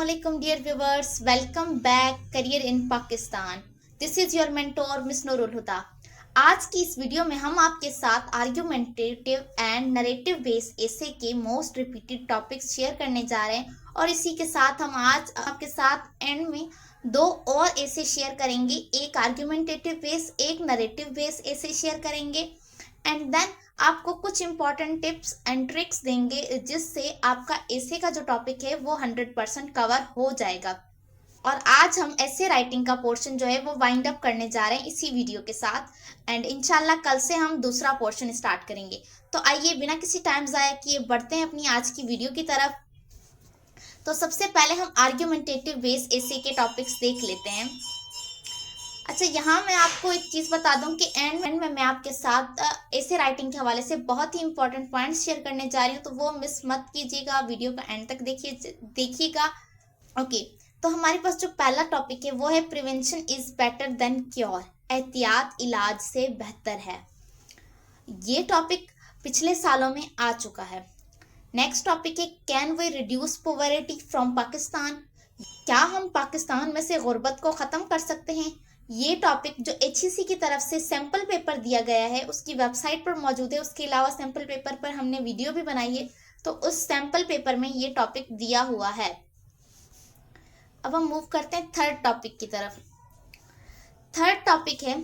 Assalamualaikum dear viewers, welcome back Career in Pakistan. This is your mentor Miss Nurul Huda. आज की इस video में हम आपके साथ आर्ग्यूमेंटेटिव एंड नरेटिव बेस्ड एसे के मोस्ट रिपीटेड टॉपिक्स शेयर करने जा रहे हैं और इसी के साथ हम आज आपके साथ एंड में दो और एसे शेयर करेंगे, एक आर्ग्यूमेंटेटिव बेस्ड एक नरेटिव बेस्ड एसे शेयर करेंगे एंड देन आपको कुछ इंपॉर्टेंट टिप्स एंड ट्रिक्स देंगे जिससे आपका एसे का जो टॉपिक है वो 100% कवर हो जाएगा। और आज हम एसे राइटिंग का पोर्शन जो है वो वाइंड अप करने जा रहे हैं इसी वीडियो के साथ एंड इंशाल्लाह कल से हम दूसरा पोर्शन स्टार्ट करेंगे। तो आइए बिना किसी टाइम ज़ाया किए बढ़ते हैं अपनी आज की वीडियो की तरफ। तो सबसे पहले हम आर्ग्यूमेंटेटिव बेस्ड एसे के टॉपिक्स देख लेते हैं। अच्छा, यहाँ मैं आपको एक चीज़ बता दूं कि एंड में मैं आपके साथ एसे राइटिंग के हवाले से बहुत ही इंपॉर्टेंट पॉइंट्स शेयर करने जा रही हूँ, तो वो मिस मत कीजिएगा, वीडियो का एंड तक देखिएगा। ओके, तो हमारे पास जो पहला टॉपिक है वो है prevention is better than cure, एहतियात इलाज से बेहतर है। ये टॉपिक पिछले सालों में आ चुका है। नेक्स्ट टॉपिक है can we reduce poverty from Pakistan, क्या हम पाकिस्तान में से गुर्बत को ख़त्म कर सकते हैं। ये टॉपिक जो HEC की तरफ से सैम्पल पेपर दिया गया है उसकी वेबसाइट पर मौजूद है, उसके अलावा सैम्पल पेपर पर हमने वीडियो भी बनाई है, तो उस सैम्पल पेपर में ये टॉपिक दिया हुआ है। अब हम मूव करते हैं थर्ड टॉपिक की तरफ। थर्ड टॉपिक है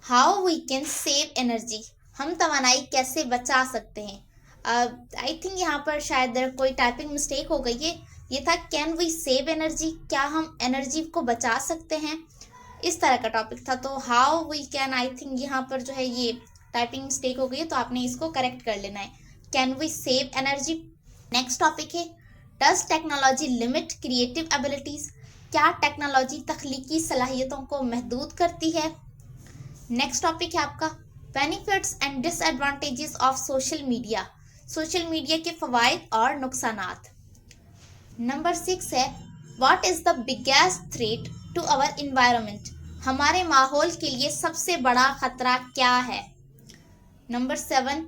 how we can save energy, हम तवानाई कैसे बचा सकते हैं। आई थिंक यहाँ पर शायद कोई टाइपिंग मिस्टेक हो गई है, ये था कैन वी सेव एनर्जी, क्या हम एनर्जी को बचा सकते हैं, इस तरह का टॉपिक था। तो how we can, I think यहाँ पर जो है ये टाइपिंग मिस्टेक हो गई है, तो आपने इसको करेक्ट कर लेना है, can we save energy. Next topic है does technology limit creative abilities, क्या टेक्नोलॉजी तख्लीकी सलाहियतों को महदूद करती है। नेक्स्ट टॉपिक है आपका benefits and disadvantages of social media, social media के फवाइद और नुकसानात। नंबर 6 है what is the biggest threat to our environment, हमारे माहौल के लिए सबसे बड़ा खतरा क्या है। नंबर 7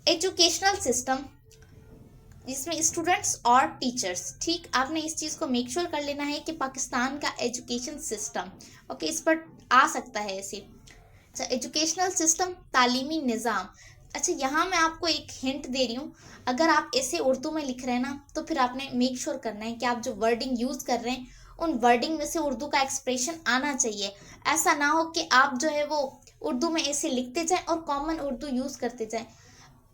एजुकेशनल सिस्टम, जिसमें स्टूडेंट्स और टीचर्स, ठीक आपने इस चीज़ को मेक श्योर कर लेना है कि पाकिस्तान का एजुकेशन सिस्टम, ओके, इस पर आ सकता है ऐसे। अच्छा, एजुकेशनल सिस्टम, तालीमी निज़ाम। अच्छा, यहाँ मैं आपको एक हिंट दे रही हूँ, अगर आप ऐसे उर्दू में लिख रहे हैं ना तो फिर आपने मेक श्योर करना है कि आप जो वर्डिंग यूज़ कर रहे हैं उन वर्डिंग में से उर्दू का एक्सप्रेशन आना चाहिए। ऐसा ना हो कि आप जो है वो उर्दू में ऐसे लिखते जाएं और कॉमन उर्दू यूज़ करते जाएं।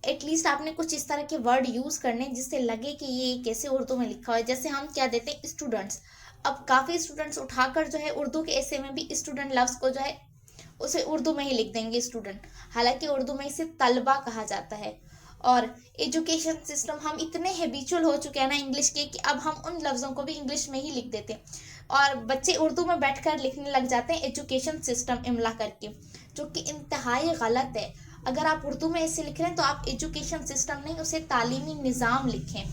एटलीस्ट आपने कुछ इस तरह के वर्ड यूज़ करने जिससे लगे कि ये कैसे उर्दू में लिखा हुआ है। जैसे हम क्या देते हैं स्टूडेंट्स, अब काफ़ी स्टूडेंट्स उठाकर जो है उर्दू के ऐसे में भी स्टूडेंट लफ्ज़ को जो है उसे उर्दू में ही लिख देंगे स्टूडेंट, हालांकि उर्दू में इसे तलबा कहा जाता है। और एजुकेशन सिस्टम, हम इतने हैबिचुअल हो चुके हैं ना इंग्लिश के कि अब हम उन लफ्ज़ों को भी इंग्लिश में ही लिख देते हैं और बच्चे उर्दू में बैठकर लिखने लग जाते हैं एजुकेशन सिस्टम इमला करके, जो कि इंतहाई गलत है। अगर आप उर्दू में ऐसे लिख रहे हैं तो आप एजुकेशन सिस्टम नहीं उसे तालीमी निज़ाम लिखें,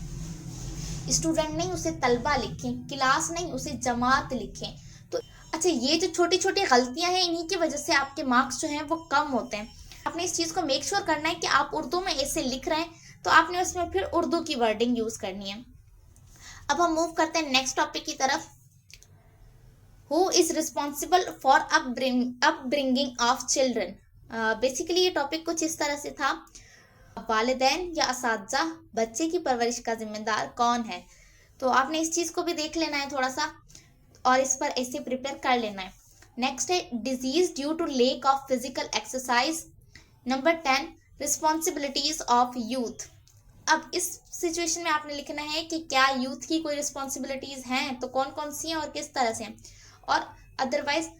स्टूडेंट नहीं उसे तलबा लिखें, क्लास नहीं उसे जमात लिखें। तो अच्छा, ये जो छोटी छोटी गलतियां हैं इन्हीं की वजह से आपके मार्क्स जो हैं वो कम होते हैं। आपने इस चीज़ को मेक श्योर करना है कि आप उर्दू में ऐसे लिख रहे हैं तो आपने उसमें फिर उर्दू की वर्डिंग यूज़ करनी है। अब हम मूव करते हैं नेक्स्ट टॉपिक की तरफ। Who is responsible for upbringing of children. Basically ये टॉपिक कुछ इस तरह से था, वालिदैन या असातिज़ा, बच्चे की परवरिश का जिम्मेदार कौन है। तो आपने इस चीज़ को भी देख लेना है थोड़ा सा और इस पर ऐसे प्रिपेयर कर लेना है। नेक्स्ट है disease due to lack of physical exercise. Number 10 responsibilities of youth. अब इस सिचुएशन में आपने लिखना है कि क्या यूथ की कोई रिस्पॉन्सिबिलिटीज हैं, तो कौन कौन सी हैं और किस तरह से हैं, और अदरवाइज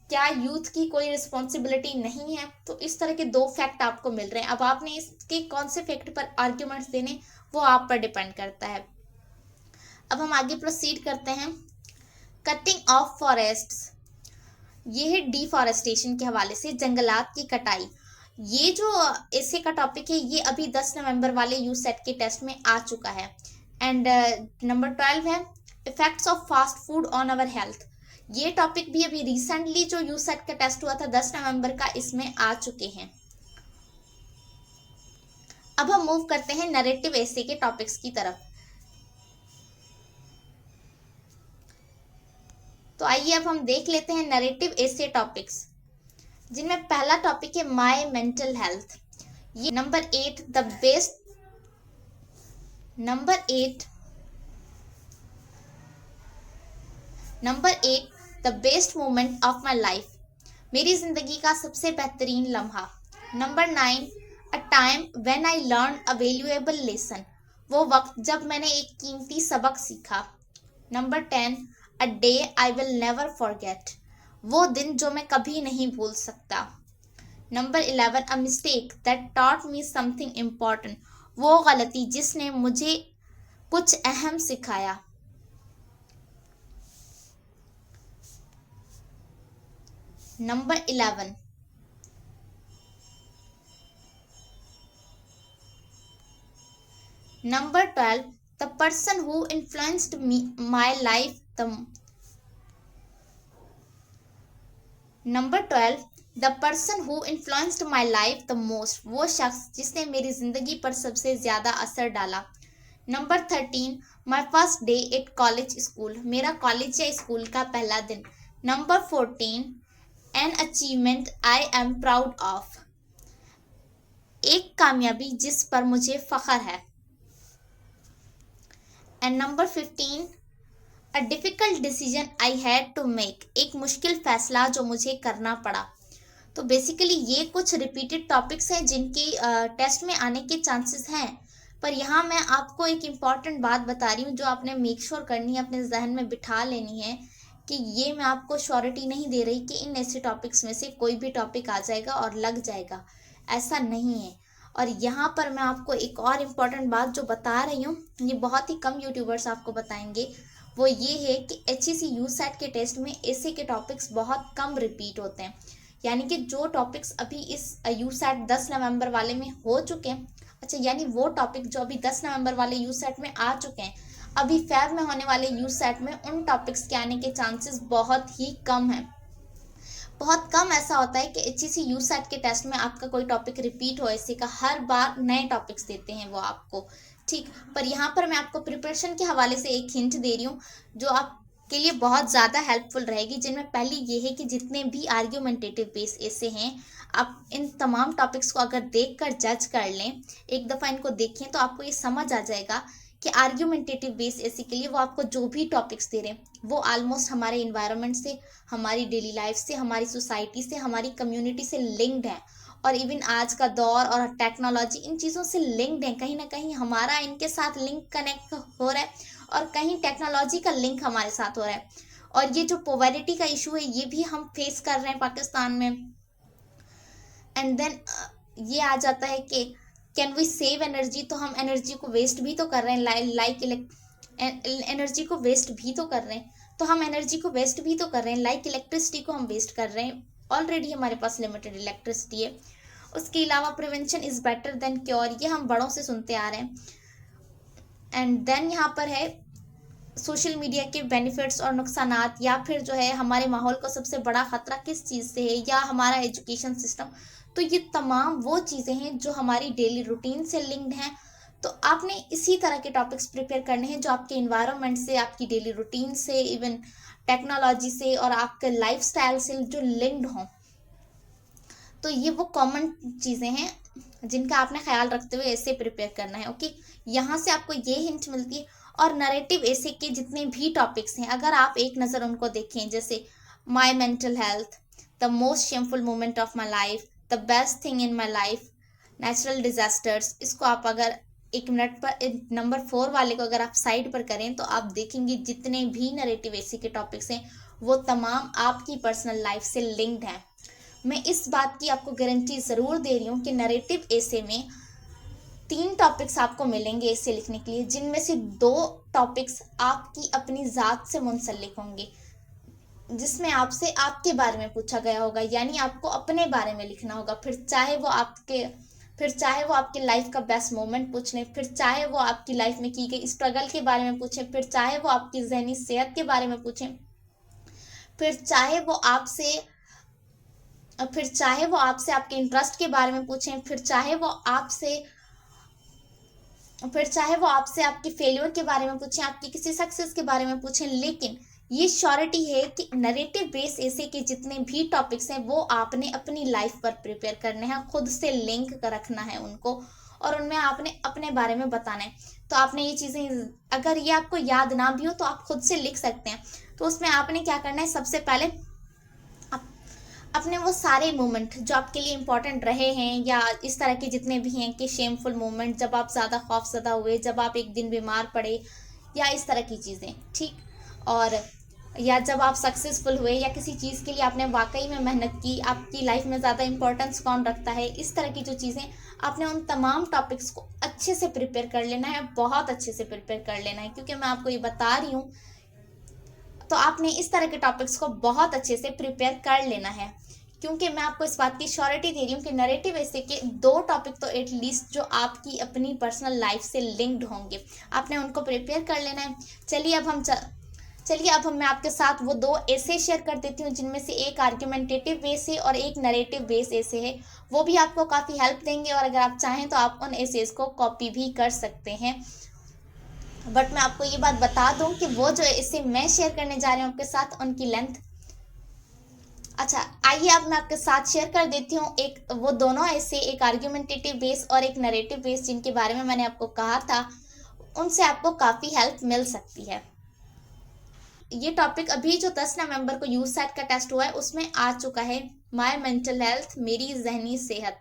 क्या यूथ की कोई रिस्पॉन्सिबिलिटी नहीं है। तो इस तरह के दो फैक्ट आपको मिल रहे हैं। अब आपने इसके कौन से फैक्ट पर आर्ग्यूमेंट्स देने वो आप पर डिपेंड करता है। अब हम आगे प्रोसीड करते हैं। कटिंग ऑफ फॉरेस्ट्स, ये है डिफॉरेस्टेशन के हवाले से, जंगलात की कटाई। ये जो ऐसे का टॉपिक है ये अभी 10 नवंबर वाले यूसेट के टेस्ट में आ चुका है। एंड नंबर 12 है effects of fast food on our health. ये टॉपिक भी अभी रिसेंटली जो यूसेट का टेस्ट हुआ था 10 नवंबर का, इसमें आ चुके हैं। अब हम मूव करते हैं नरेटिव ऐसे के टॉपिक्स की तरफ। तो आइए अब हम देख लेते हैं नरेटिव एसे टॉपिक्स, जिनमें पहला टॉपिक है माय मेंटल हेल्थ। ये number 8 the best moment of my life, मेरी जिंदगी का सबसे बेहतरीन लम्हा। Number 9 a time when I learn a valuable lesson, वो वक्त जब मैंने एक कीमती सबक सीखा। Number 10 a day I will never forget, वो दिन जो मैं कभी नहीं भूल सकता। Number 11 a mistake that taught me something important, वो गलती जिसने मुझे कुछ अहम सिखाया। Number 11 number 12 the person who influenced my life the number 12 the person who influenced my life the most, वो शख्स जिसने मेरी जिंदगी पर सबसे ज्यादा असर डाला। Number 13 my first day at college school, मेरा कॉलेज या स्कूल का पहला दिन। Number 14 an achievement I am proud of, एक कामयाबी जिस पर मुझे फख्र है। And number 15 a difficult decision I had to make, एक मुश्किल फैसला जो मुझे करना पड़ा। तो बेसिकली ये कुछ रिपीटेड टॉपिक्स हैं जिनकी टेस्ट में आने के चांसेस हैं, पर यहाँ मैं आपको एक इम्पॉर्टेंट बात बता रही हूँ जो आपने मेक श्योर करनी है, अपने जहन में बिठा लेनी है कि ये मैं आपको श्योरिटी नहीं दे रही कि इन ऐसे टॉपिक्स में से कोई भी टॉपिक आ जाएगा और लग जाएगा, ऐसा नहीं है। और यहाँ पर मैं आपको एक और इम्पॉर्टेंट बात जो बता रही हूँ, ये बहुत ही कम यूट्यूबर्स आपको बताएंगे, वो ये है कि HEC यूसेट के टेस्ट में ऐसे के टॉपिक्स बहुत कम रिपीट होते हैं। यानी कि जो टॉपिक्स अभी इस यूसेट 10 नवंबर वाले में हो चुके हैं, अच्छा यानी वो टॉपिक जो अभी 10 नवंबर वाले यूसेट में आ चुके हैं, अभी फेब में होने वाले यूसेट में उन टॉपिक्स के आने के चांसेस बहुत ही कम हैं। बहुत कम ऐसा होता है कि HEC यूसेट के टेस्ट में आपका कोई टॉपिक रिपीट हो, ऐसे का हर बार नए टॉपिक्स देते हैं वो आपको, ठीक। पर यहाँ पर मैं आपको प्रिपरेशन के हवाले से एक हिंट दे रही हूँ जो आपके लिए बहुत ज़्यादा हेल्पफुल रहेगी, जिनमें पहली ये है कि जितने भी आर्ग्यूमेंटेटिव बेस ऐसे हैं, आप इन तमाम टॉपिक्स को अगर देख कर जज कर लें, एक दफ़ा इनको देखें तो आपको ये समझ आ जाएगा कि आर्ग्यूमेंटेटिव बेस ऐसे के लिए वो आपको जो भी टॉपिक्स दे रहे हैं वो ऑलमोस्ट हमारे इन्वायरमेंट से, हमारी डेली लाइफ से, हमारी सोसाइटी से, हमारी कम्युनिटी से लिंक्ड है, और इवन आज का दौर और टेक्नोलॉजी इन चीज़ों से लिंक्ड है। कहीं ना कहीं हमारा इनके साथ लिंक कनेक्ट हो रहा है और कहीं टेक्नोलॉजी का लिंक हमारे साथ हो रहा है। और ये जो पोवर्टी का इशू है ये भी हम फेस कर रहे हैं पाकिस्तान में। एंड देन ये आ जाता है कि कैन वी सेव एनर्जी, तो हम एनर्जी को वेस्ट भी तो कर रहे हैं, एनर्जी को वेस्ट भी तो कर रहे हैं, तो हम एनर्जी को वेस्ट भी तो कर रहे हैं, लाइक इलेक्ट्रिसिटी को हम वेस्ट कर रहे हैं। ऑलरेडी हमारे पास लिमिटेड इलेक्ट्रिसिटी है। उसके अलावा prevention is better than cure, ये हम बड़ों से सुनते आ रहे हैं। एंड देन यहाँ पर है सोशल मीडिया के बेनिफिट्स और नुकसानात, या फिर जो है हमारे माहौल को सबसे बड़ा ख़तरा किस चीज़ से है, या हमारा एजुकेशन सिस्टम। तो ये तमाम वो चीज़ें हैं जो हमारी डेली रूटीन से लिंक्ड हैं। तो आपने इसी तरह के टॉपिक्स प्रिपेयर करने हैं जो आपके इन्वायरमेंट से, आपकी डेली रूटीन से, इवन टेक्नोलॉजी से और आपके लाइफस्टाइल से जो लिंक्ड हों। तो ये वो कॉमन चीज़ें हैं जिनका आपने ख्याल रखते हुए ऐसे प्रिपेयर करना है। ओके, यहाँ से आपको ये हिंट मिलती है। और नरेटिव ऐसे के जितने भी टॉपिक्स हैं, अगर आप एक नज़र उनको देखें, जैसे माई mental health, the most shameful moment of my life, the best thing in my life, natural disasters, इसको आप अगर 1 मिनट पर नंबर 4 वाले को अगर आप साइड पर करें तो आप देखेंगे जितने भी नरेटिव ऐसे के टॉपिक्स हैं वो तमाम आपकी पर्सनल लाइफ से लिंक्ड हैं। मैं इस बात की आपको गारंटी ज़रूर दे रही हूँ कि नरेटिव ऐसे में 3 टॉपिक्स आपको मिलेंगे ऐसे लिखने के लिए, जिनमें से 2 टॉपिक्स आपकी अपनी ज़ात से मुंसलिक होंगे, जिसमें आपसे आपके बारे में पूछा गया होगा, यानी आपको अपने बारे में लिखना होगा। फिर चाहे वो आपके लाइफ का बेस्ट मोमेंट पूछ लें, फिर चाहे वो आपकी लाइफ में की गई स्ट्रगल के बारे में पूछें, फिर चाहे वो आपकी जहनी सेहत के बारे में पूछें, फिर चाहे वो आपसे आपके इंटरेस्ट के बारे में पूछें, फिर चाहे वो आपसे आपके फेलियर के बारे में पूछें, आपकी किसी सक्सेस के बारे में पूछें, लेकिन ये श्योरिटी है कि नरेटिव बेस ऐसे के जितने भी टॉपिक्स हैं वो आपने अपनी लाइफ पर प्रिपेयर करने हैं, खुद से लिंक रखना है उनको, और उनमें आपने अपने बारे में बताना है। तो आपने ये चीज़ें, अगर ये आपको याद ना भी हो तो आप खुद से लिख सकते हैं। तो उसमें आपने क्या करना है, सबसे पहले अपने वो सारे मोमेंट जो आपके लिए इम्पोर्टेंट रहे हैं, या इस तरह के जितने भी हैं कि शेमफुल मोमेंट, जब आप ज़्यादा खौफज़दा हुए, जब आप एक दिन बीमार पड़े, या इस तरह की चीज़ें, ठीक, और या जब आप सक्सेसफुल हुए, या किसी चीज़ के लिए आपने वाकई में मेहनत की, आपकी लाइफ में ज़्यादा इंपॉर्टेंस कौन रखता है, इस तरह की जो चीज़ें, आपने उन तमाम टॉपिक्स को अच्छे से प्रिपेयर कर लेना है, बहुत अच्छे से प्रिपेयर कर लेना है, क्योंकि मैं आपको ये बता रही हूँ। तो आपने इस तरह के टॉपिक्स को बहुत अच्छे से प्रिपेयर कर लेना है, क्योंकि मैं आपको इस बात की श्योरिटी दे रही हूँ कि नरेटिव ऐसे के 2 टॉपिक तो एटलीस्ट जो आपकी अपनी पर्सनल लाइफ से लिंक्ड होंगे, आपने उनको प्रिपेयर कर लेना है। चलिए अब मैं आपके साथ वो 2 ऐसे शेयर कर देती हूँ, जिनमें से एक आर्ग्यूमेंटेटिव बेस है और एक नरेटिव बेस ऐसे है। वो भी आपको काफ़ी हेल्प देंगे, और अगर आप चाहें तो आप उन एसेस को कॉपी भी कर सकते हैं। बट मैं आपको ये बात बता दूं कि वो जो ऐसे मैं शेयर करने जा रही हूँ आपके साथ, उनकी लेंथ, अच्छा आइए अब मैं आपके साथ शेयर कर देती हूँ एक, वो दोनों ऐसे, एक आर्ग्यूमेंटेटिव बेस और एक नरेटिव बेस, जिनके बारे में मैंने आपको कहा था, उनसे आपको काफ़ी हेल्प मिल सकती है। ये टॉपिक अभी जो 10 नवंबर को यूसेट का टेस्ट हुआ है उसमें आ चुका है, माई मेंटल हेल्थ, मेरी जहनी सेहत।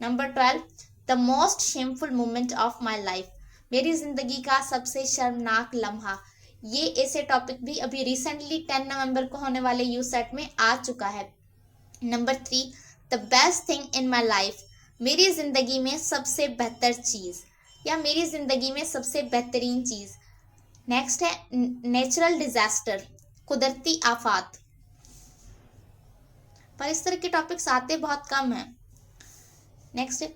Number 12, the most shameful moment of my life, मेरी जिंदगी का सबसे शर्मनाक लम्हा। ये ऐसे टॉपिक भी अभी रिसेंटली 10 नवंबर को होने वाले यूसेट में आ चुका है। Number 3, the best thing in my life, मेरी जिंदगी में सबसे बेहतर चीज़, या मेरी जिंदगी में सबसे बेहतरीन चीज़। नेक्स्ट है नेचुरल डिजास्टर, कुदरती आफात, पर इस तरह के टॉपिक्स आते बहुत कम हैं। नेक्स्ट है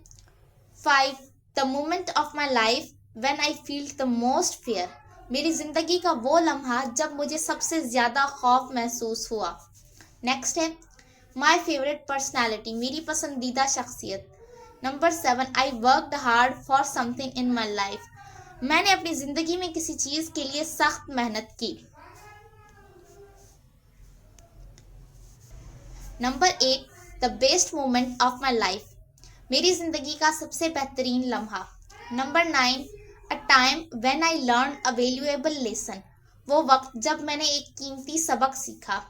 5, the moment of my life when I feel the most fear, मेरी जिंदगी का वो लम्हा जब मुझे सबसे ज्यादा खौफ महसूस हुआ। नेक्स्ट है माई फेवरेट पर्सनैलिटी, मेरी पसंदीदा शख्सियत। Number 7, I worked hard for something in my life, मैंने अपनी जिंदगी में किसी चीज के लिए सख्त मेहनत की। Number 8, the best moment of my life, मेरी जिंदगी का सबसे बेहतरीन लम्हा। Number 9, a time when I learn a valuable lesson, वो वक्त जब मैंने एक कीमती सबक सीखा।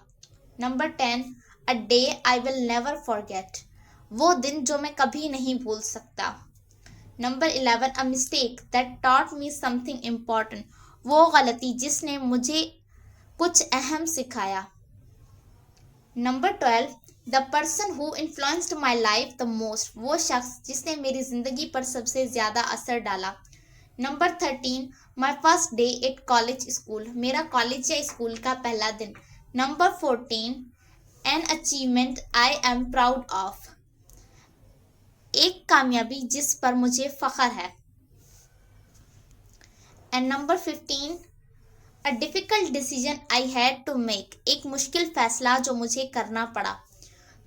Number 10, a day I will never forget, वो दिन जो मैं कभी नहीं भूल सकता। Number 11, a mistake that taught me something important, वो गलती जिसने मुझे कुछ अहम सिखाया। Number 12, the person who influenced my life the most, वो शख्स जिसने मेरी जिंदगी पर सबसे ज्यादा असर डाला। Number 13, my first day at college school, मेरा कॉलेज या स्कूल का पहला दिन। Number 14, an achievement I am proud of, एक कामयाबी जिस पर मुझे फख्र है। And number 15, a difficult decision I had to make, एक मुश्किल फैसला जो मुझे करना पड़ा।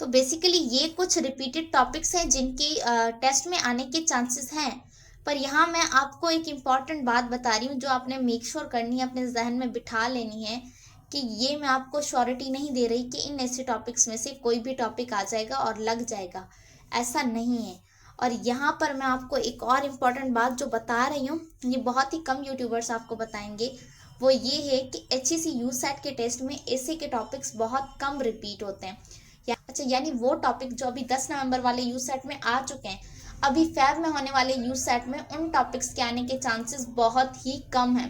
तो बेसिकली ये कुछ रिपीटेड टॉपिक्स हैं जिनकी टेस्ट में आने के चांसेस हैं, पर यहाँ मैं आपको एक इम्पॉर्टेंट बात बता रही हूँ जो आपने मेक श्योर करनी है, अपने जहन में बिठा लेनी है, कि ये मैं आपको श्योरिटी नहीं दे रही कि इन ऐसे टॉपिक्स में से कोई भी टॉपिक आ जाएगा और लग जाएगा, ऐसा नहीं है। और यहाँ पर मैं आपको एक और इम्पॉर्टेंट बात जो बता रही हूँ, ये बहुत ही कम यूट्यूबर्स आपको बताएंगे, वो ये है कि HEC यूसेट के टेस्ट में ऐसे के टॉपिक्स बहुत कम रिपीट होते हैं। यानी वो टॉपिक जो अभी 10 नवंबर वाले यूसेट में आ चुके हैं, अभी फेब में होने वाले यूसेट में उन टॉपिक्स के आने के चांसेस बहुत ही कम हैं।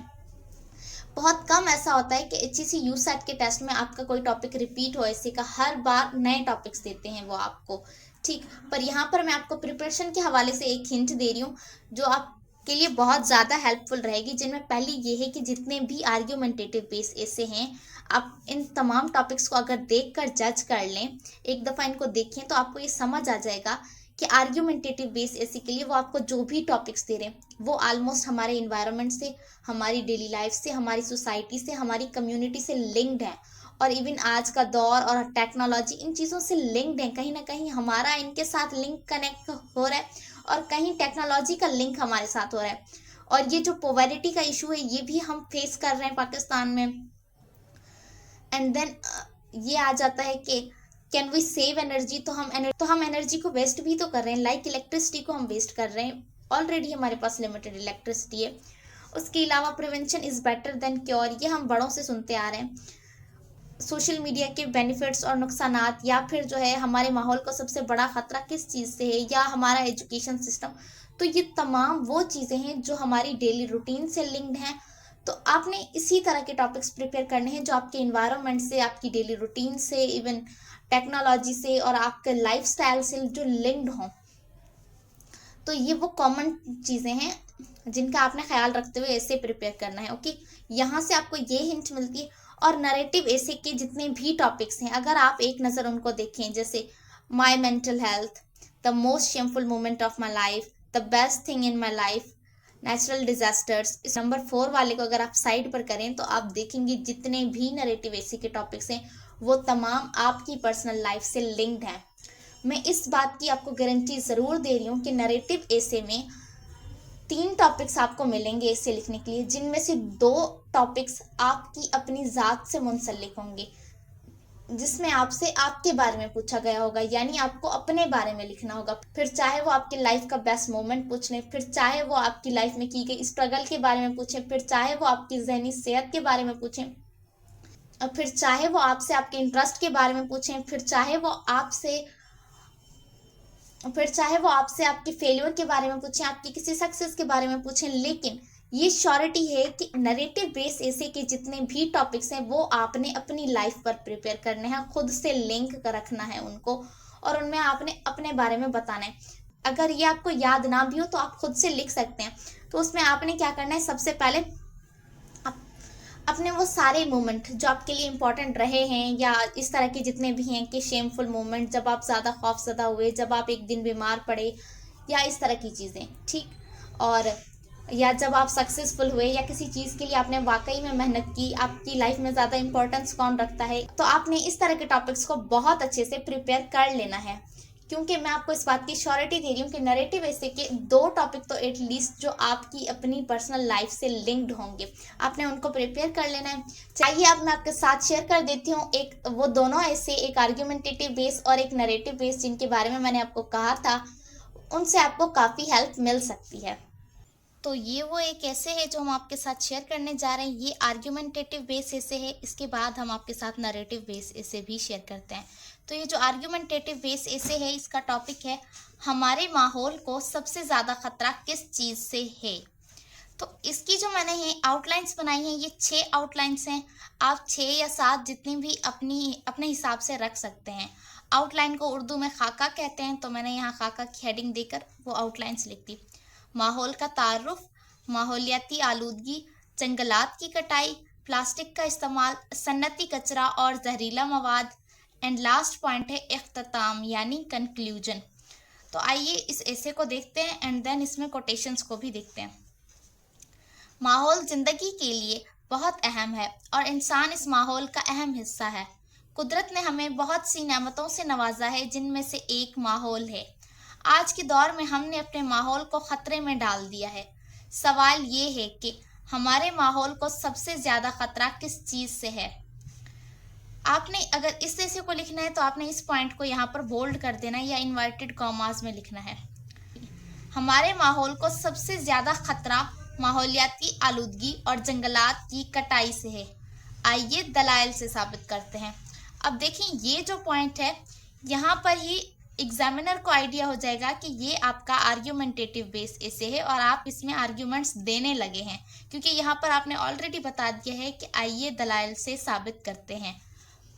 बहुत कम ऐसा होता है कि HEC यूसेट के टेस्ट में आपका कोई टॉपिक रिपीट हो, ऐसे का हर बार नए टॉपिक्स देते हैं वो आपको, ठीक। पर यहाँ पर मैं आपको प्रिपरेशन के हवाले से एक हिंट दे रही हूँ जो आपके लिए बहुत ज़्यादा हेल्पफुल रहेगी, जिनमें पहली ये है कि जितने भी आर्ग्यूमेंटेटिव बेस ऐसे हैं, आप इन तमाम टॉपिक्स को अगर देख कर जज कर लें, एक दफ़ा इनको देखें, तो आपको ये समझ आ जाएगा कि आर्ग्यूमेंटेटिव बेस ऐसे के लिए वो आपको जो भी टॉपिक्स दे रहे हैं वो ऑलमोस्ट हमारे इन्वायरमेंट से, हमारी डेली लाइफ से, हमारी सोसाइटी से, हमारी कम्युनिटी से लिंक्ड है, और इवन आज का दौर और टेक्नोलॉजी इन चीज़ों से लिंक्ड है। कहीं ना कहीं हमारा इनके साथ लिंक कनेक्ट हो रहा है, और कहीं टेक्नोलॉजी का लिंक हमारे साथ हो रहा है। और ये जो पॉवर्टी का इशू है ये भी हम फेस कर रहे हैं पाकिस्तान में, एंड देन ये आ जाता है कि कैन वी सेव एनर्जी, तो हम एनर्जी को वेस्ट भी तो कर रहे हैं, लाइक इलेक्ट्रिसिटी को हम वेस्ट कर रहे हैं, ऑलरेडी हमारे पास लिमिटेड इलेक्ट्रिसिटी है। उसके अलावा prevention is better than cure, ये हम बड़ों से सुनते आ रहे हैं। सोशल मीडिया के बेनिफिट्स और नुकसानात, या फिर जो है हमारे माहौल को सबसे बड़ा खतरा किस चीज़ से है, या हमारा एजुकेशन सिस्टम, तो ये तमाम वो चीज़ें हैं जो हमारी डेली रूटीन से लिंक्ड हैं। तो आपने इसी तरह के टॉपिक्स प्रिपेयर करने हैं जो आपके इन्वायरमेंट से, आपकी डेली रूटीन से, इवन टेक्नोलॉजी से और आपके लाइफस्टाइल से जो लिंक्ड हों। तो ये वो कॉमन चीज़ें हैं जिनका आपने ख्याल रखते हुए ऐसे प्रिपेयर करना है। ओके, यहाँ से आपको ये हिंट मिलती है। और नरेटिव ऐसे के जितने भी टॉपिक्स हैं, अगर आप एक नज़र उनको देखें, जैसे माई mental health, the most shameful moment of my life, the best thing in my life, natural disasters, इस नंबर 4 वाले को अगर आप साइड पर करें तो आप देखेंगे जितने भी नरेटिव ऐसे के टॉपिक्स हैं वो तमाम आपकी पर्सनल लाइफ से लिंक्ड हैं। मैं इस बात की आपको गारंटी ज़रूर दे रही हूँ कि नरेटिव ऐसे में 3 टॉपिक्स आपको मिलेंगे ऐसे लिखने के लिए, जिनमें से 2 टॉपिक्स आपकी अपनी ज़ात से मुंसलिक होंगे, जिसमें आपसे आपके बारे में पूछा गया होगा, यानी आपको अपने बारे में लिखना होगा। फिर चाहे वो आपकी लाइफ का बेस्ट मोमेंट पूछ लें, फिर चाहे वो आपकी लाइफ में की गई स्ट्रगल के बारे में पूछें, फिर चाहे वो आपकी जहनी सेहत के बारे में पूछें, और फिर चाहे वो आपसे आपके इंटरेस्ट के बारे में पूछें, फिर चाहे वो आपसे आपके फेलियर के बारे में पूछें, आपकी किसी सक्सेस के बारे में पूछें। लेकिन ये श्योरिटी है कि नरेटिव बेस ऐसे के जितने भी टॉपिक्स हैं वो आपने अपनी लाइफ पर प्रिपेयर करने हैं, खुद से लिंक कर रखना है उनको, और उनमें आपने अपने बारे में बताना है। अगर ये आपको याद ना भी हो तो आप खुद से लिख सकते हैं। तो उसमें आपने क्या करना है, सबसे पहले अपने वो सारे मोमेंट जो आपके लिए इम्पोर्टेंट रहे हैं, या इस तरह के जितने भी हैं कि शेमफुल मोमेंट, जब आप ज़्यादा खौफज़दा हुए, जब आप एक दिन बीमार पड़े, या इस तरह की चीज़ें, ठीक, और या जब आप सक्सेसफुल हुए, या किसी चीज़ के लिए आपने वाकई में मेहनत की, आपकी लाइफ में ज़्यादा इंपॉर्टेंस कौन रखता है, तो आपने इस तरह के टॉपिक्स को बहुत अच्छे से प्रिपेयर कर लेना है। क्योंकि मैं आपको इस बात की श्योरिटी दे रही हूँ कि नरेटिव ऐसे के 2 टॉपिक तो एटलीस्ट जो आपकी अपनी पर्सनल लाइफ से लिंक्ड होंगे, आपने उनको प्रिपेयर कर लेना है। चाहिए अब मैं आपके साथ शेयर कर देती हूँ एक, वो दोनों ऐसे, एक आर्ग्यूमेंटेटिव बेस और एक नरेटिव बेस, जिनके बारे में मैंने आपको कहा था, उनसे आपको काफ़ी हेल्प मिल सकती है। तो ये वो एक ऐसे है जो हम आपके साथ शेयर करने जा रहे हैं। ये आर्ग्यूमेंटेटिव बेस ऐसे है, इसके बाद हम आपके साथ नरेटिव बेस ऐसे भी शेयर करते हैं। तो ये जो आर्ग्यूमेंटेटिव बेस ऐसे है, इसका टॉपिक है हमारे माहौल को सबसे ज़्यादा खतरा किस चीज़ से है। तो इसकी जो मैंने है आउटलाइंस बनाई हैं, ये 6 आउटलाइंस हैं। आप 6 या 7 जितनी भी अपने हिसाब से रख सकते हैं। आउटलाइन को उर्दू में खाका कहते हैं, तो मैंने यहाँ खाका की हेडिंग देकर वो आउटलाइंस लिख दी। माहौल का तारुफ, माहौलियाती आलूदगी, जंगलात की कटाई, प्लास्टिक का इस्तेमाल, सन्नती कचरा और जहरीला मवाद, एंड लास्ट पॉइंट है इख्तिताम यानी कंक्लूजन। तो आइए इस ऐसे को देखते हैं एंड देन इसमें कोटेशंस को भी देखते हैं। माहौल जिंदगी के लिए बहुत अहम है और इंसान इस माहौल का अहम हिस्सा है। कुदरत ने हमें बहुत सी नेमतों से नवाजा है, जिनमें से एक माहौल है। आज के दौर में हमने अपने माहौल को खतरे में डाल दिया है। सवाल ये है कि हमारे माहौल को सबसे ज़्यादा खतरा किस चीज़ से है। आपने अगर इस ऐसे को लिखना है तो आपने इस पॉइंट को यहाँ पर बोल्ड कर देना है या इन्वर्टेड कॉमास में लिखना है। हमारे माहौल को सबसे ज़्यादा खतरा माहौलियाती आलूदगी और जंगलात की कटाई से है। आइए दलाइल से साबित करते हैं। अब देखें, ये जो पॉइंट है यहाँ पर ही एग्जामिनर को आइडिया हो जाएगा कि ये आपका आर्ग्यूमेंटेटिव बेस ऐसे है और आप इसमें आर्ग्यूमेंट्स देने लगे हैं, क्योंकि यहाँ पर आपने ऑलरेडी बता दिया है कि आइए दलाइल से साबित करते हैं।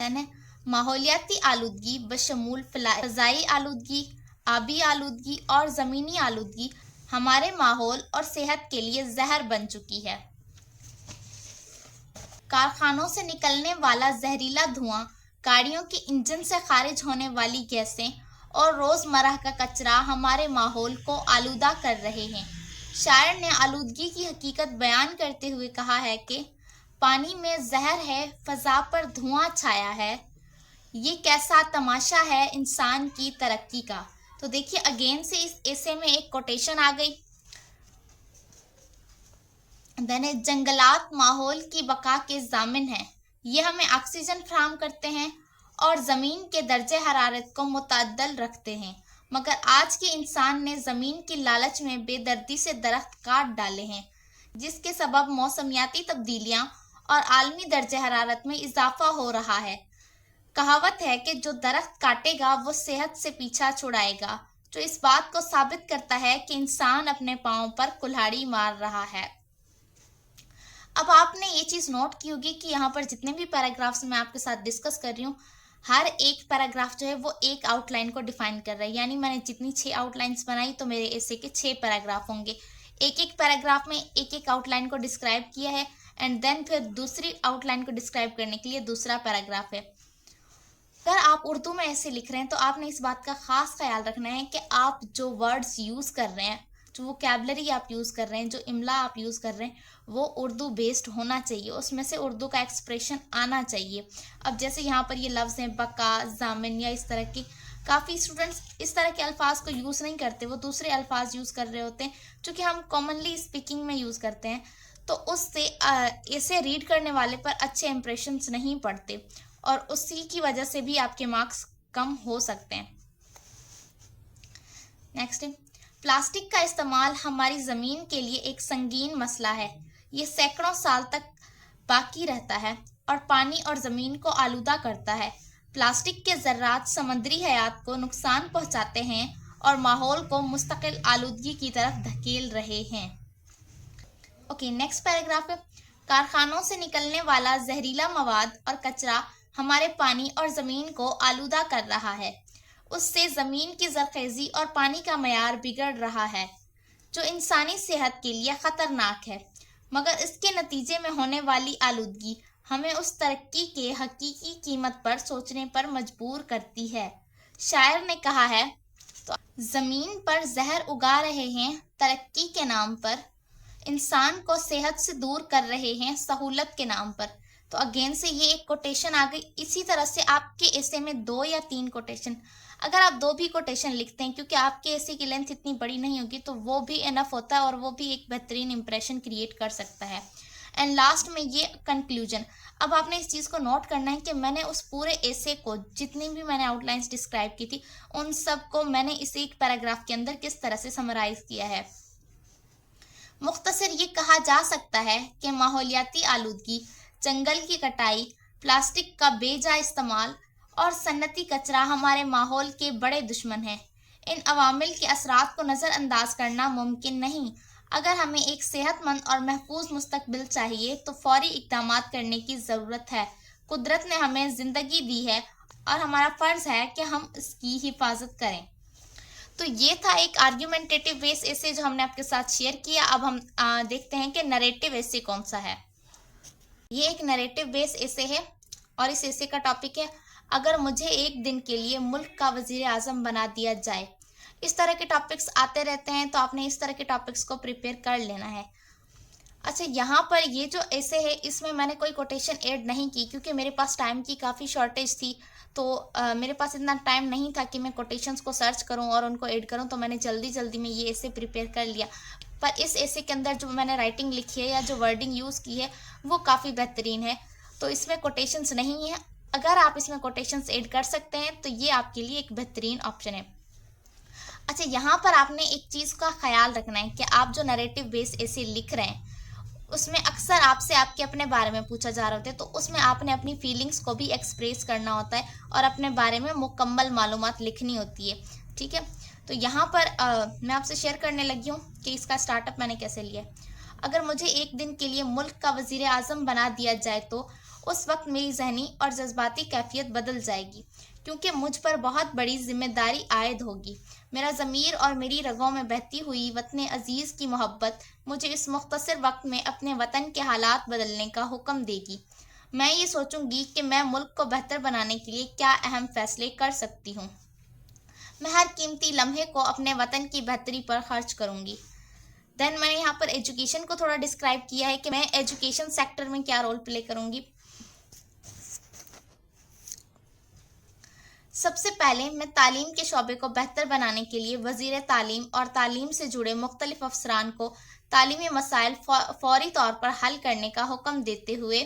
यानी माहौलियाती आलूदगी बशमूल फ़ज़ाई आलूदगी, आबी आलूदगी और ज़मीनी आलूदगी हमारे माहौल और सेहत के लिए जहर बन चुकी है। कारखानों से निकलने वाला जहरीला धुआं, गाड़ियों के इंजन से खारिज होने वाली गैसें और रोज़मर्रा का कचरा हमारे माहौल को आलूदा कर रहे हैं। शायर ने आलूदगी की हकीकत बयान करते हुए कहा है कि पानी में जहर है, फ़ज़ा पर धुआं छाया है, ये कैसा तमाशा है इंसान की तरक्की का। तो देखिए अगेन से इस ऐसे में एक कोटेशन आ गई। जंगलात माहौल की बका के ज़ामिन हैं, ये हमें ऑक्सीजन फराहम करते हैं और ज़मीन के दर्जे हरारत को मुतअद्दल रखते हैं। मगर आज के इंसान ने ज़मीन की लालच में बेदर्दी से दरख्त काट डाले हैं, जिसके सबब मौसमियाती तब्दीलियां और आलमी दर्जे हरारत में इजाफा हो रहा है। कहावत है कि जो दरख्त काटेगा वो सेहत से पीछा छुड़ाएगा, जो इस बात को साबित करता है कि इंसान अपने पांव पर कुल्हाड़ी मार रहा है। अब आपने ये चीज़ नोट की होगी कि यहाँ पर जितने भी पैराग्राफ्स मैं आपके साथ डिस्कस कर रही हूँ, हर एक पैराग्राफ जो है वो एक आउटलाइन को डिफाइन कर रहा है। यानी मैंने जितनी 6 आउटलाइंस बनाई तो मेरे ऐसे के 6 पैराग्राफ होंगे। एक एक पैराग्राफ में एक एक आउटलाइन को डिस्क्राइब किया है एंड देन फिर दूसरी आउटलाइन को डिस्क्राइब करने के लिए दूसरा पैराग्राफ है। अगर आप उर्दू में ऐसे लिख रहे हैं तो आपने इस बात का खास ख्याल रखना है कि आप जो वर्ड्स यूज़ कर रहे हैं, जो वोकैबलरी आप यूज़ कर रहे हैं, जो इमला आप यूज़ कर रहे हैं, वो उर्दू बेस्ड होना चाहिए, उसमें से उर्दू का एक्सप्रेशन आना चाहिए। अब जैसे यहाँ पर ये लफ्ज़ हैं बका, जामिन या इस तरह की, काफ़ी स्टूडेंट्स इस तरह के अल्फाज को यूज़ नहीं करते, वो दूसरे अल्फाज यूज़ कर रहे होते हैं जो कि हम कॉमनली स्पीकिंग में यूज़ करते हैं, तो उससे इसे रीड करने वाले पर अच्छे इंप्रेशंस नहीं पड़ते और उसी की वजह से भी आपके मार्क्स कम हो सकते हैं। नेक्स्ट है, प्लास्टिक का इस्तेमाल हमारी ज़मीन के लिए एक संगीन मसला है। ये सैकड़ों साल तक बाकी रहता है और पानी और ज़मीन को आलूदा करता है। प्लास्टिक के ज़र्रात समुद्री हयात को नुकसान पहुंचाते हैं और माहौल को मुस्तकिल आलूदगी की तरफ धकेल रहे हैं। ओके, नेक्स्ट पैराग्राफ है, कारखानों से निकलने वाला जहरीला मवाद और कचरा हमारे पानी और ज़मीन को आलूदा कर रहा है। उससे ज़मीन की ज़रख़ेज़ी और पानी का मयार बिगड़ रहा है, जो इंसानी सेहत के लिए ख़तरनाक है। मगर इसके नतीजे में होने वाली आलूदगी हमें उस तरक्की के हकीकी कीमत पर सोचने पर मजबूर करती है। शायर ने कहा है, तो ज़मीन पर जहर उगा रहे हैं तरक्की के नाम पर, इंसान को सेहत से दूर कर रहे हैं सहूलत के नाम पर। तो अगेन से ये एक कोटेशन आ गई। इसी तरह से आपके ऐसे में 2 या 3 कोटेशन, अगर आप 2 भी कोटेशन लिखते हैं, क्योंकि आपके ऐसे की लेंथ इतनी बड़ी नहीं होगी, तो वो भी इनफ होता है और वो भी एक बेहतरीन इंप्रेशन क्रिएट कर सकता है। एंड लास्ट में ये कंक्लूजन। अब आपने इस चीज़ को नोट करना है कि मैंने उस पूरे ऐसे को, जितनी भी मैंने आउटलाइंस डिस्क्राइब की थी, उन सब को मैंने इस एक पैराग्राफ के अंदर किस तरह से समराइज किया है। मुख्तसर ये कहा जा सकता है कि माहौलियाती आलूदगी, जंगल की कटाई, प्लास्टिक का बेजा इस्तेमाल और सन्नती कचरा हमारे माहौल के बड़े दुश्मन हैं। इन अवामिल के असरात को नज़रअंदाज करना मुमकिन नहीं। अगर हमें एक सेहतमंद और महफूज मुस्तकबिल चाहिए तो फौरी इक़दाम करने की ज़रूरत है। कुदरत ने हमें ज़िंदगी दी है और हमारा फ़र्ज़ है कि हम इसकी हिफाजत करें। तो ये था एक आर्ग्यूमेंटेटिव बेस ऐसे जो हमने आपके साथ शेयर किया। अब हम देखते हैं कि नरेटिव ऐसे कौन सा है। ये एक नरेटिव बेस ऐसे है और इस ऐसे का टॉपिक है, अगर मुझे एक दिन के लिए मुल्क का वज़ीर आज़म बना दिया जाए। इस तरह के टॉपिक्स आते रहते हैं, तो आपने इस तरह के टॉपिक्स को प्रिपेयर कर लेना है। अच्छा, यहाँ पर ये जो ऐसे है इसमें मैंने कोई कोटेशन ऐड नहीं की, क्योंकि मेरे पास टाइम की काफ़ी शॉर्टेज थी। तो मेरे पास इतना टाइम नहीं था कि मैं कोटेशंस को सर्च करूं और उनको ऐड करूं, तो मैंने जल्दी जल्दी में ये ऐसे प्रिपेयर कर लिया। पर इस ऐसे के अंदर जो मैंने राइटिंग लिखी है या जो वर्डिंग यूज़ की है वो काफ़ी बेहतरीन है, तो इसमें कोटेशंस नहीं है। अगर आप इसमें कोटेशंस ऐड कर सकते हैं तो ये आपके लिए एक बेहतरीन ऑप्शन है। अच्छा, यहाँ पर आपने एक चीज़ का ख्याल रखना है कि आप जो नरेटिव बेस ऐसे लिख रहे हैं उसमें अक्सर आपसे आपके अपने बारे में पूछा जा रहा होता है, तो उसमें आपने अपनी फीलिंग्स को भी एक्सप्रेस करना होता है और अपने बारे में मुकम्मल मालूमात लिखनी होती है। ठीक है, तो यहाँ पर मैं आपसे शेयर करने लगी हूँ कि इसका स्टार्टअप मैंने कैसे लिया है। अगर मुझे एक दिन के लिए मुल्क का वज़ीर आज़म बना दिया जाए तो उस वक्त मेरी ज़हनी और जज्बाती कैफियत बदल जाएगी, क्योंकि मुझ पर बहुत बड़ी जिम्मेदारी आयद होगी। मेरा ज़मीर और मेरी रगों में बहती हुई वतन अज़ीज़ की मोहब्बत मुझे इस मुख्तसर वक्त में अपने वतन के हालात बदलने का हुक्म देगी। मैं ये सोचूंगी कि मैं मुल्क को बेहतर बनाने के लिए क्या अहम फ़ैसले कर सकती हूँ। मैं हर कीमती लम्हे को अपने वतन की बेहतरी पर खर्च करूँगी। देन मैंने यहाँ पर एजुकेशन को थोड़ा डिस्क्राइब किया है कि मैं एजुकेशन सेक्टर में क्या रोल प्ले करूँगी। सबसे पहले मैं तालीम के शोबे को बेहतर बनाने के लिए वज़ीर तालीम और तालीम से जुड़े मुख्तलिफ अफसरान को तालीमी मसाइल फौरी तौर पर हल करने का हुक्म देते हुए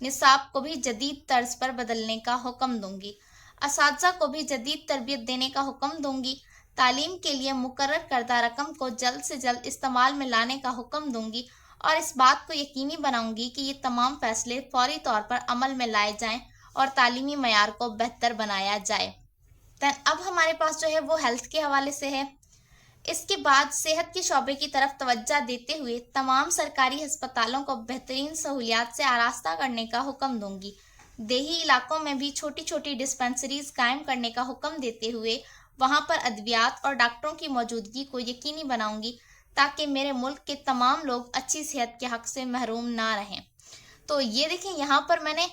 निसाब को भी जदीद तर्ज पर बदलने का हुक्म दूंगी। असातिज़ा को भी जदीद तरबियत देने का हुक्म दूंगी। तालीम के लिए मुकर्रर करदा रकम को जल्द से जल्द इस्तेमाल में लाने का हुक्म दूंगी और इस बात को यकीनी बनाऊंगी कि ये तमाम फैसले फौरी तौर पर अमल में लाए जाएं और तालीमी मयार को बेहतर बनाया जाए। अब हमारे पास जो है वो हेल्थ के हवाले से है। इसके बाद सेहत के शोबे की तरफ तवज्जो देते हुए तमाम सरकारी अस्पतालों को बेहतरीन सहूलियात से आरास्ता करने का हुक्म दूंगी। देही इलाकों में भी छोटी छोटी डिस्पेंसरीज कायम करने का हुक्म देते हुए वहां पर अद्वियात और डॉक्टरों की मौजूदगी को यकीनी बनाऊंगी ताकि मेरे मुल्क के तमाम लोग अच्छी सेहत के हक से महरूम ना रहें। तो ये देखें, यहाँ पर मैंने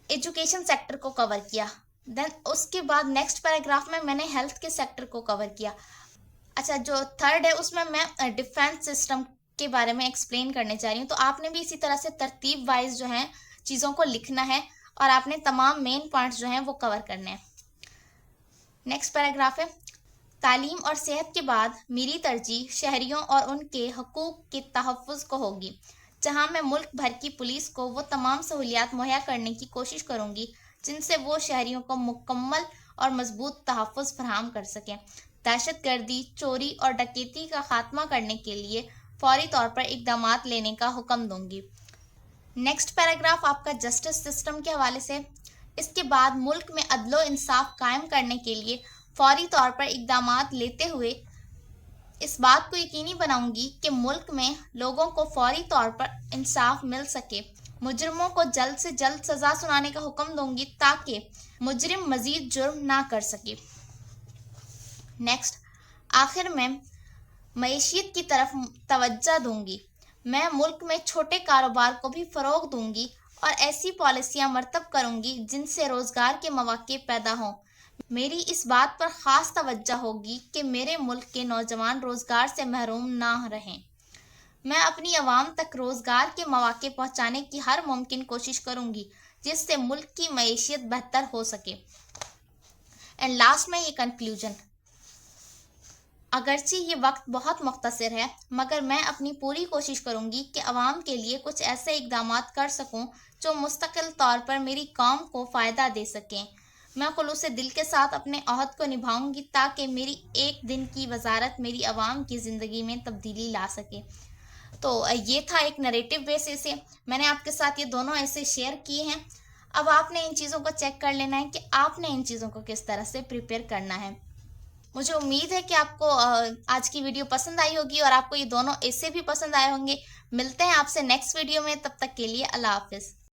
एजुकेशन सेक्टर को कवर किया। देन उसके बाद नेक्स्ट पैराग्राफ में मैंने हेल्थ के सेक्टर को कवर किया। अच्छा, जो थर्ड है उसमें मैं डिफेंस सिस्टम के बारे में एक्सप्लेन करने जा रही हूँ। तो आपने भी इसी तरह से तरतीब वाइज जो है चीज़ों को लिखना है और आपने तमाम मेन पॉइंट्स जो हैं वो कवर करने हैं। नेक्स्ट पैराग्राफ है, तालीम और सेहत के बाद मेरी तरजीह शहरियों और उनके हकूक़ के तहफ़्फ़ुज़ को होगी, जहां मैं मुल्क भर की पुलिस को वो तमाम सहूलियात मुहैया करने की कोशिश करूंगी जिनसे वो शहरियों को मुकम्मल और मजबूत तहफ़्फ़ुज़ फराहम कर सकें। दहशतगर्दी, चोरी और डकैती का खात्मा करने के लिए फौरी तौर पर इक़दामात लेने का हुक्म दूंगी। नेक्स्ट पैराग्राफ आपका जस्टिस सिस्टम के हवाले से। इसके बाद मुल्क में अदलो इंसाफ कायम करने के लिए फौरी तौर पर इक़दामात लेते हुए इस बात को यकीनी बनाऊंगी कि मुल्क में लोगों को फौरी तौर पर इंसाफ मिल सके। मुजरिमों को जल्द से जल्द सज़ा सुनाने का हुक्म दूंगी ताकि मुजरिम मज़ीद जुर्म ना कर सके। नेक्स्ट, आखिर में मईशियत की तरफ तवज्जो दूंगी। मैं मुल्क में छोटे कारोबार को भी फ़रोग़ दूंगी और ऐसी पॉलिसियां मरतब करूंगी जिनसे रोज़गार के मौके पैदा हों। मेरी इस बात पर ख़ास तवज्जो होगी कि मेरे मुल्क के नौजवान रोज़गार से महरूम ना रहें। मैं अपनी आवाम तक रोज़गार के मौके पहुँचाने की हर मुमकिन कोशिश करूंगी जिससे मुल्क की मईशियत बेहतर हो सके। एंड लास्ट में ये कंक्लूजन, अगरचे ये वक्त बहुत मुख्तसर है मगर मैं अपनी पूरी कोशिश करूंगी कि अवाम के लिए कुछ ऐसे इक़दामात कर सकूं जो मुस्तकिल तौर पर मेरी कौम को फ़ायदा दे सकें। मैं खुलूसे दिल के साथ अपने अहद को निभाऊंगी ताकि मेरी एक दिन की वजारत मेरी आवाम की ज़िंदगी में तब्दीली ला सके। तो ये था एक नरेटिव बेस ऐसे मैंने आपके साथ ये दोनों ऐसे शेयर किए हैं। अब आपने इन चीज़ों को चेक कर लेना है कि आपने इन चीज़ों को किस तरह से प्रिपेयर करना है। मुझे उम्मीद है कि आपको आज की वीडियो पसंद आई होगी और आपको ये दोनों ऐसे भी पसंद आए होंगे। मिलते हैं आपसे नेक्स्ट वीडियो में, तब तक के लिए अल्लाह हाफिज़।